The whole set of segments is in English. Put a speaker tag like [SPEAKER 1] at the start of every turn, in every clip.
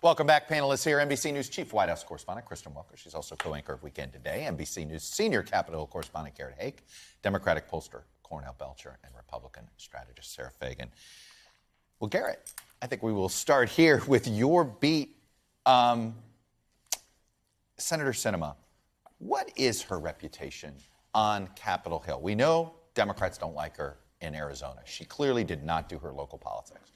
[SPEAKER 1] Welcome back, panelists here. NBC News Chief White House Correspondent Kristen Welker. She's also co-anchor of Weekend Today. NBC News Senior Capitol Correspondent Garrett Haake. Democratic pollster Cornell Belcher. And Republican strategist Sara Fagen. Well, Garrett, I think we will start here with your beat. Senator Sinema, what is her reputation on Capitol Hill? We know Democrats don't like her in Arizona. She clearly did not do her local politics.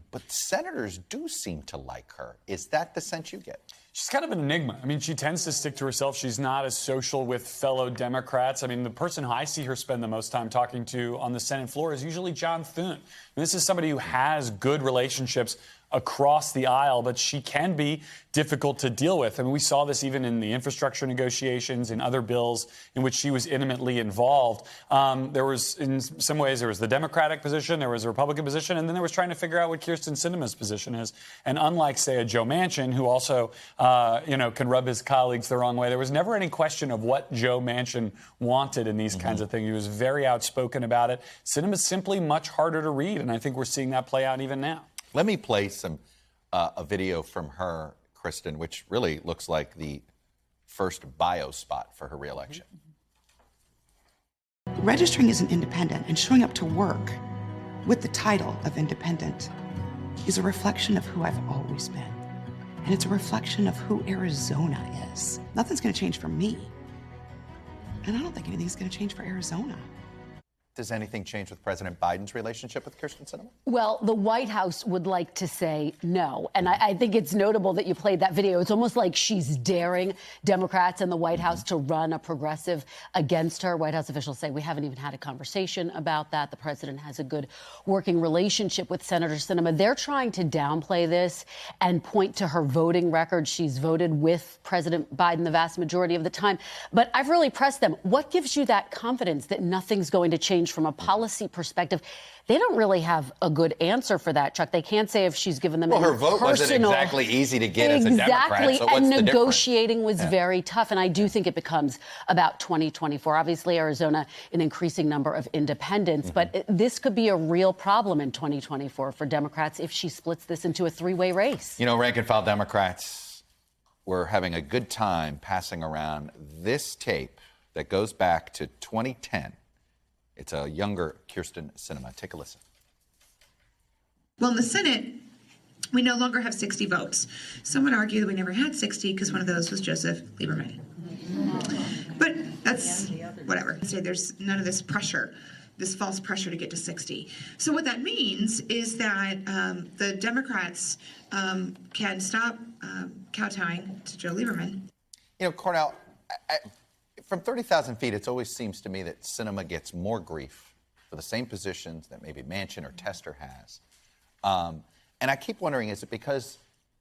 [SPEAKER 1] But senators do seem to like her. Is that the sense you get?
[SPEAKER 2] She's kind of an enigma. I mean, she tends to stick to herself. She's not as social with fellow Democrats. I mean, the person who I see her spend the most time talking to on the Senate floor is usually John Thune. And this is somebody who has good relationships across the aisle, but she can be difficult to deal with. I mean, we saw this even in the infrastructure negotiations, in other bills in which she was intimately involved. There was, in some ways, there was the Democratic position, there was a Republican position, and then there was trying to figure out what Kyrsten Sinema's position is. And unlike, say, a Joe Manchin, who also, can rub his colleagues the wrong way, there was never any question of what Joe Manchin wanted in these kinds of things. He was very outspoken about it. Sinema's simply much harder to read, and I think we're seeing that play out even now.
[SPEAKER 1] Let me play a video from her, Kristen, which really looks like the first bio spot for her reelection.
[SPEAKER 3] Registering as an independent and showing up to work with the title of independent is a reflection of who I've always been. And it's a reflection of who Arizona is. Nothing's going to change for me. And I don't think anything's going to change for Arizona.
[SPEAKER 1] Does anything change with President Biden's relationship with Kyrsten Sinema?
[SPEAKER 4] Well, the White House would like to say no. And I think it's notable that you played that video. It's almost like she's daring Democrats in the White House to run a progressive against her. White House officials say we haven't even had a conversation about that. The president has a good working relationship with Senator Sinema. They're trying to downplay this and point to her voting record. She's voted with President Biden the vast majority of the time. But I've really pressed them. What gives you that confidence that nothing's going to change from a policy perspective? They don't really have a good answer for that, Chuck. They can't say if she's given them
[SPEAKER 1] her vote wasn't exactly easy to get as a Democrat. So
[SPEAKER 4] and negotiating was very tough. And I do think it becomes about 2024. Obviously, Arizona, an increasing number of independents. But this could be a real problem in 2024 for Democrats if she splits this into a three-way race.
[SPEAKER 1] You know, rank-and-file Democrats were having a good time passing around this tape that goes back to 2010. It's a younger Kyrsten Sinema. Take a listen.
[SPEAKER 5] Well, in the Senate, we no longer have 60 votes. Some would argue that we never had 60 because one of those was Joseph Lieberman. But that's whatever. So there's none of this pressure, this false pressure to get to 60. So what that means is that the Democrats can stop kowtowing to Joe Lieberman.
[SPEAKER 1] You know, Cornell, from 30,000 feet, it always seems to me that Sinema gets more grief for the same positions that maybe Manchin or Tester has. And I keep wondering, is it because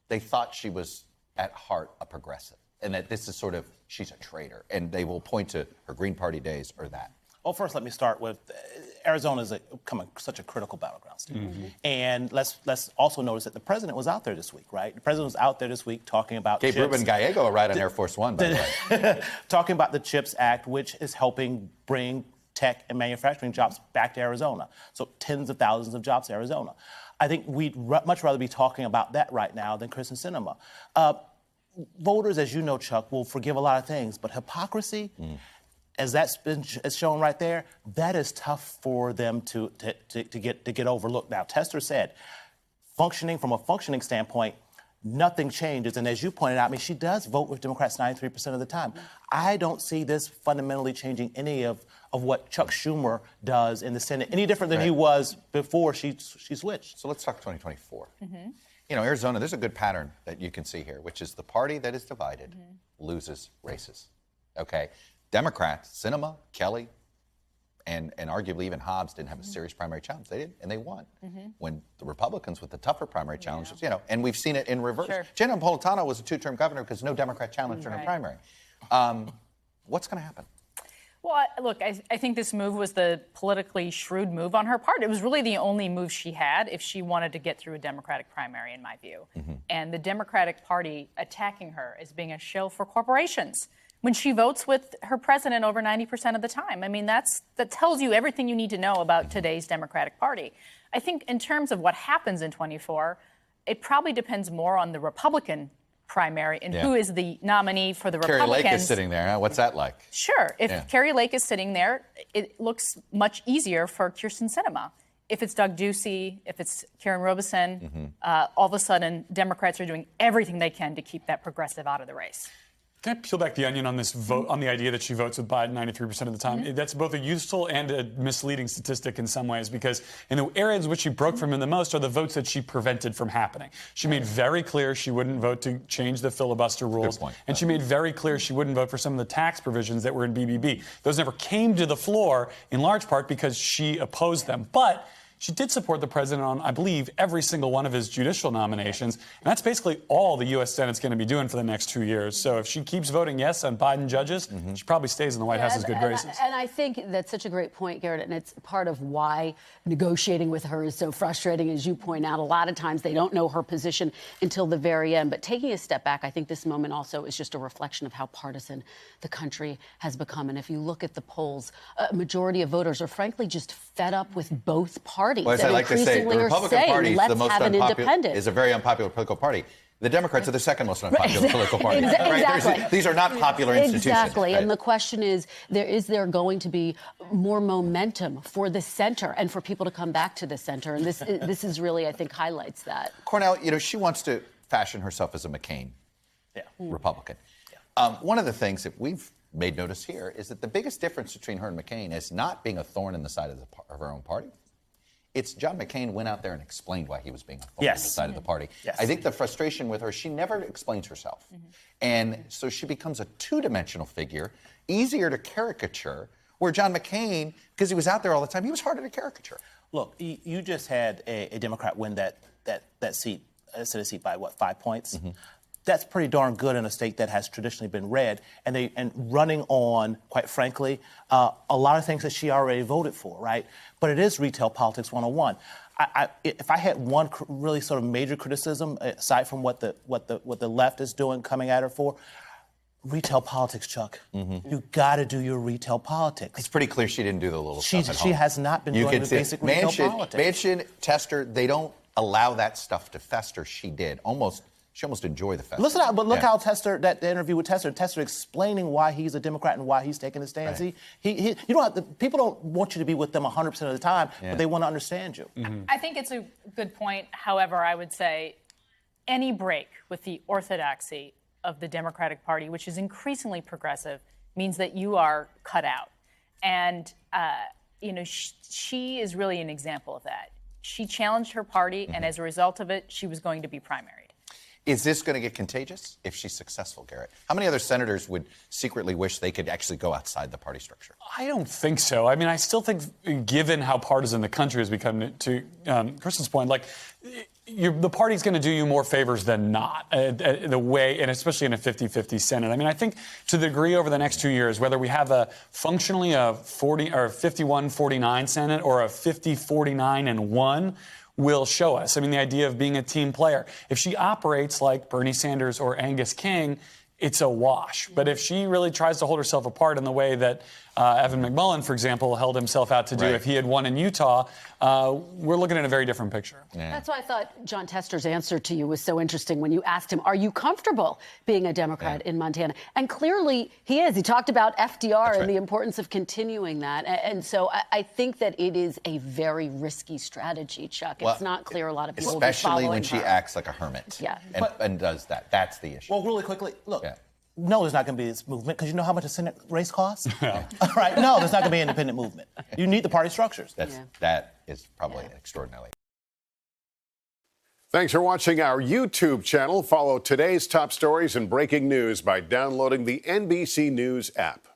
[SPEAKER 1] they thought she was at heart a progressive and that this is sort of, she's a traitor, and they will point to her Green Party days or that?
[SPEAKER 6] Well, first, let me start with Arizona is becoming such a critical battleground state. And let's also notice that the president was out there this week, right? The president was out there this week talking about
[SPEAKER 1] Gave Ruben Gallego a ride on Air Force One, by the way.
[SPEAKER 6] Talking about the CHIPS Act, which is helping bring tech and manufacturing jobs back to Arizona. So tens of thousands of jobs to Arizona. I think we'd much rather be talking about that right now than Kyrsten Sinema. Voters, as you know, Chuck, will forgive a lot of things, but hypocrisy, as that's been shown right there, that is tough for them to get overlooked. Now, Tester said, from a functioning standpoint, nothing changes. And as you pointed out, I mean, she does vote with Democrats 93% of the time. I don't see this fundamentally changing any of what Chuck Schumer does in the Senate, any different than he was before she switched.
[SPEAKER 1] So let's talk 2024. You know, Arizona, there's a good pattern that you can see here, which is the party that is divided loses races. Okay? Democrats, Sinema, Kelly, and arguably even Hobbs didn't have a serious primary challenge. They did, and they won. When the Republicans with the tougher primary challenges, you know, and we've seen it in reverse. Jenna Napolitano was a two-term governor because no Democrat challenged her in a primary. What's going to happen?
[SPEAKER 7] Well, look, I think this move was the politically shrewd move on her part. It was really the only move she had if she wanted to get through a Democratic primary, in my view. And the Democratic Party attacking her as being a shill for corporations when she votes with her president over 90% of the time. I mean, that tells you everything you need to know about today's Democratic Party. I think in terms of what happens in 24, it probably depends more on the Republican primary and who is the nominee for the
[SPEAKER 1] Carrie
[SPEAKER 7] Republicans.
[SPEAKER 1] Lake is sitting there. Huh? What's that like?
[SPEAKER 7] Sure. If Carrie Lake is sitting there, it looks much easier for Kyrsten Sinema. If it's Doug Ducey, if it's Karen Robeson, all of a sudden Democrats are doing everything they can to keep that progressive out of the race.
[SPEAKER 2] Can I peel back the onion on this vote, on the idea that she votes with Biden 93% of the time? That's both a useful and a misleading statistic in some ways, because in the areas which she broke from him the most are the votes that she prevented from happening. She made very clear she wouldn't vote to change the filibuster rules.
[SPEAKER 1] Good point.
[SPEAKER 2] And she made very clear she wouldn't vote for some of the tax provisions that were in BBB. Those never came to the floor, in large part because she opposed them. But she did support the president on, I believe, every single one of his judicial nominations. And that's basically all the U.S. Senate's going to be doing for the next 2 years. So if she keeps voting yes on Biden judges, she probably stays in the White House's good graces.
[SPEAKER 4] And I think that's such a great point, Garrett, and it's part of why negotiating with her is so frustrating. As you point out, a lot of times they don't know her position until the very end. But taking a step back, I think this moment also is just a reflection of how partisan the country has become. And if you look at the polls, a majority of voters are frankly just fed up with both parties.
[SPEAKER 1] Well, as I like to say, the Republican Party is a very unpopular political party. The Democrats are the second most unpopular political party.
[SPEAKER 4] Exactly.
[SPEAKER 1] Right? These are not popular institutions.
[SPEAKER 4] Exactly.
[SPEAKER 1] Right?
[SPEAKER 4] And the question is there going to be more momentum for the center and for people to come back to the center? And this is really, I think, highlights that.
[SPEAKER 1] Cornell, she wants to fashion herself as a McCain Republican. One of the things that we've made notice here is that the biggest difference between her and McCain is not being a thorn in the side of her own party. It's John McCain went out there and explained why he was being a thorn in the side of the party.
[SPEAKER 6] Yes.
[SPEAKER 1] I think the frustration with her, she never explains herself. And so she becomes a two-dimensional figure, easier to caricature, where John McCain, because he was out there all the time, he was harder to caricature.
[SPEAKER 6] Look, you just had a Democrat win that seat, Senate seat by, 5 points? That's pretty darn good in a state that has traditionally been red, and running on, quite frankly, a lot of things that she already voted for, right? But it is retail politics 101. If I had one really sort of major criticism, aside from what the left is doing, coming at her for, retail politics, Chuck. You got to do your retail politics.
[SPEAKER 1] It's pretty clear she didn't do the little stuff at home.
[SPEAKER 6] She has not been doing the basic retail politics.
[SPEAKER 1] Manchin, Tester, they don't allow that stuff to fester. She did. She almost enjoyed the festival.
[SPEAKER 6] Listen, but look how Tester, that interview with Tester explaining why he's a Democrat and why he's taking a stance.
[SPEAKER 1] Right.
[SPEAKER 6] You don't have to, people don't want you to be with them 100% of the time, but they want to understand you.
[SPEAKER 7] I think it's a good point. However, I would say any break with the orthodoxy of the Democratic Party, which is increasingly progressive, means that you are cut out. And, she is really an example of that. She challenged her party, and as a result of it, she was going to be primaried.
[SPEAKER 1] Is this going to get contagious if she's successful, Garrett? How many other senators would secretly wish they could actually go outside the party structure?
[SPEAKER 2] I don't think so. I mean, I still think, given how partisan the country has become, to Kristen's point, the party's going to do you more favors than not, the way, and especially in a 50-50 Senate. I mean, I think to the degree over the next 2 years, whether we have functionally a 40 or 51-49 Senate or a 50-49-1, will show us. I mean, the idea of being a team player. If she operates like Bernie Sanders or Angus King, it's a wash. But if she really tries to hold herself apart in the way that Evan McMullin, for example, held himself out to do if he had won in Utah, we're looking at a very different picture.
[SPEAKER 4] Yeah. That's why I thought John Tester's answer to you was so interesting when you asked him, are you comfortable being a Democrat in Montana? And clearly he is. He talked about FDR and the importance of continuing that. And so I think that it is a very risky strategy, Chuck. It's not clear a lot of people will be
[SPEAKER 1] especially when she
[SPEAKER 4] her.
[SPEAKER 1] acts like a hermit and does that. That's the issue.
[SPEAKER 6] Well, really quickly, look. No, there's not going to be this movement because you know how much a Senate race costs? All right, no, there's not going to be an independent movement. You need the party structures.
[SPEAKER 1] That is probably extraordinary.
[SPEAKER 8] Thanks for watching our YouTube channel. Follow today's top stories and breaking news by downloading the NBC News app.